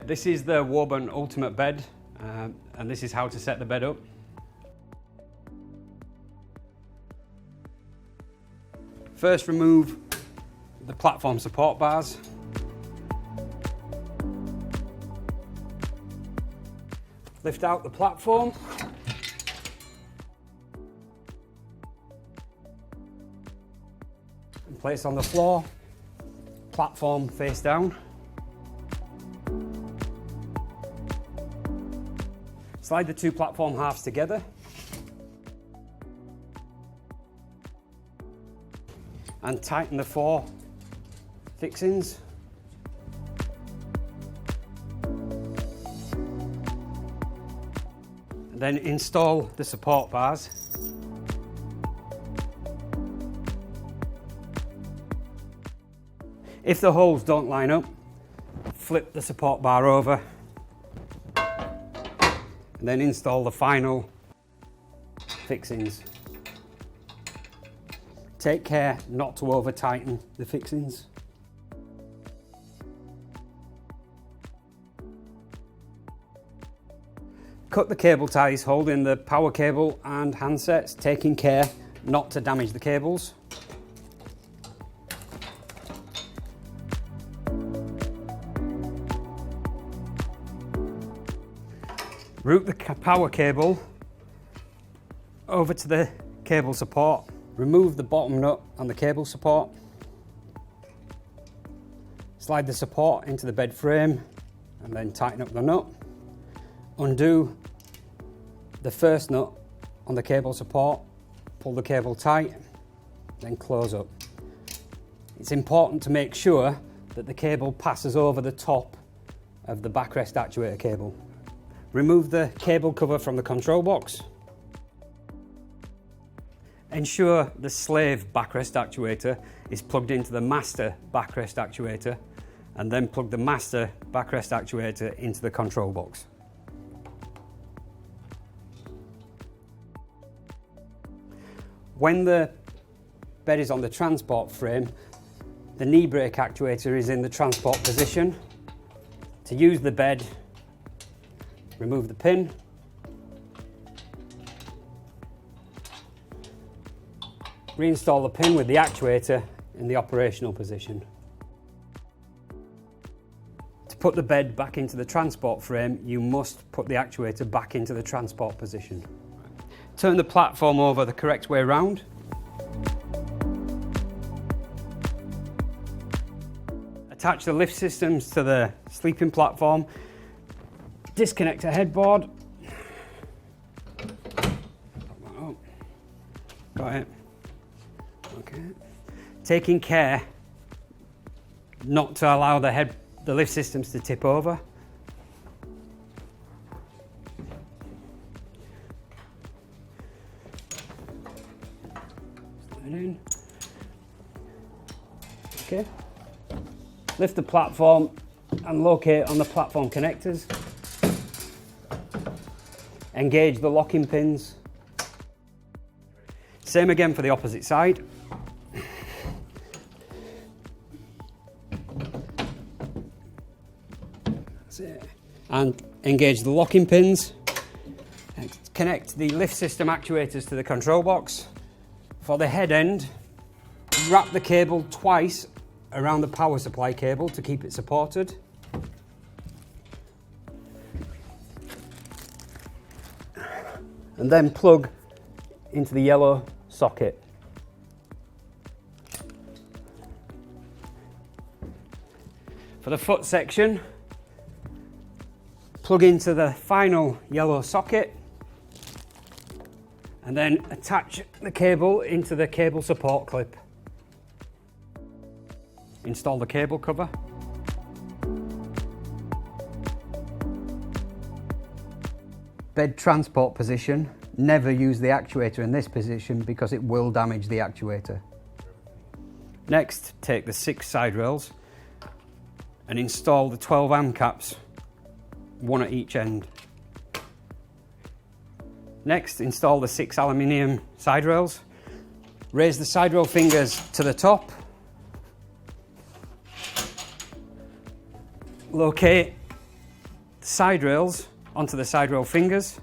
This is the Woburn Ultimate bed, and this is how to set the bed up. First, remove the platform support bars. Lift out the platform. And place on the floor, platform face down. Slide the two platform halves together. And tighten the four fixings. And then install the support bars. If the holes don't line up, flip the support bar over and then install the final fixings. Take care not to over tighten the fixings. Cut the cable ties holding the power cable and handsets, taking care not to damage the cables. Route the power cable over to the cable support. Remove the bottom nut on the cable support. Slide the support into the bed frame and then tighten up the nut. Undo the first nut on the cable support, pull the cable tight, then close up. It's important to make sure that the cable passes over the top of the backrest actuator cable. Remove the cable cover from the control box. Ensure the slave backrest actuator is plugged into the master backrest actuator, and then plug the master backrest actuator into the control box. When the bed is on the transport frame, the knee brake actuator is in the transport position. To use the bed, remove the pin. Reinstall the pin with the actuator in the operational position. To put the bed back into the transport frame, you must put the actuator back into the transport position. Turn the platform over the correct way round. Attach the lift systems to the sleeping platform. Disconnect a headboard. Got it. Okay. Taking care not to allow the lift systems to tip over. Slide in. Okay. Lift the platform and locate on the platform connectors. Engage the locking pins. Same again for the opposite side. That's it. And engage the locking pins. Connect the lift system actuators to the control box. For the head end, wrap the cable twice around the power supply cable to keep it supported. And then plug into the yellow socket. For the foot section, plug into the final yellow socket and then attach the cable into the cable support clip. Install the cable cover. Bed transport position. Never use the actuator in this position because it will damage the actuator. Next, take the 6 side rails and install the 12 arm caps, one at each end. Next, install the 6 aluminium side rails. Raise the side rail fingers to the top. Locate side rails onto the side rail fingers.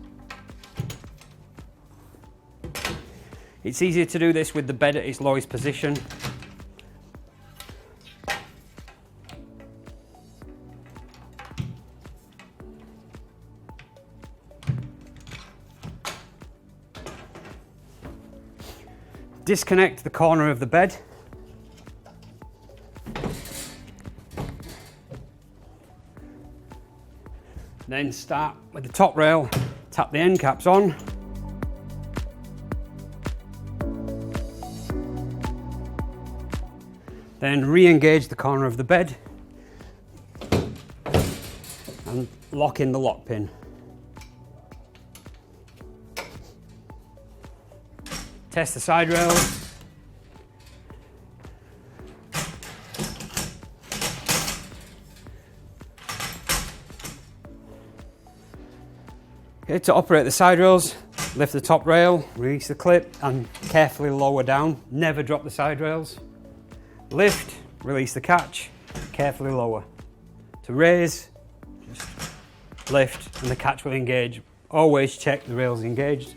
It's easier to do this with the bed at its lowest position. Disconnect the corner of the bed. Then start with the top rail, tap the end caps on. Then re-engage the corner of the bed and lock in the lock pin. Test the side rails. Okay, to operate the side rails, lift the top rail, release the clip and carefully lower down. Never drop the side rails. Lift, release the catch, carefully lower. To raise, just lift and the catch will engage. Always check the rails engaged.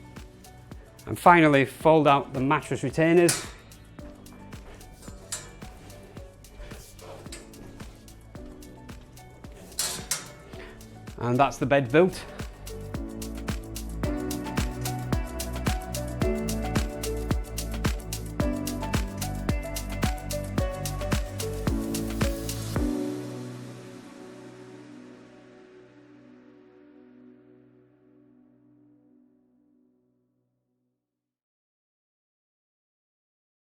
And finally, fold out the mattress retainers. And that's the bed built.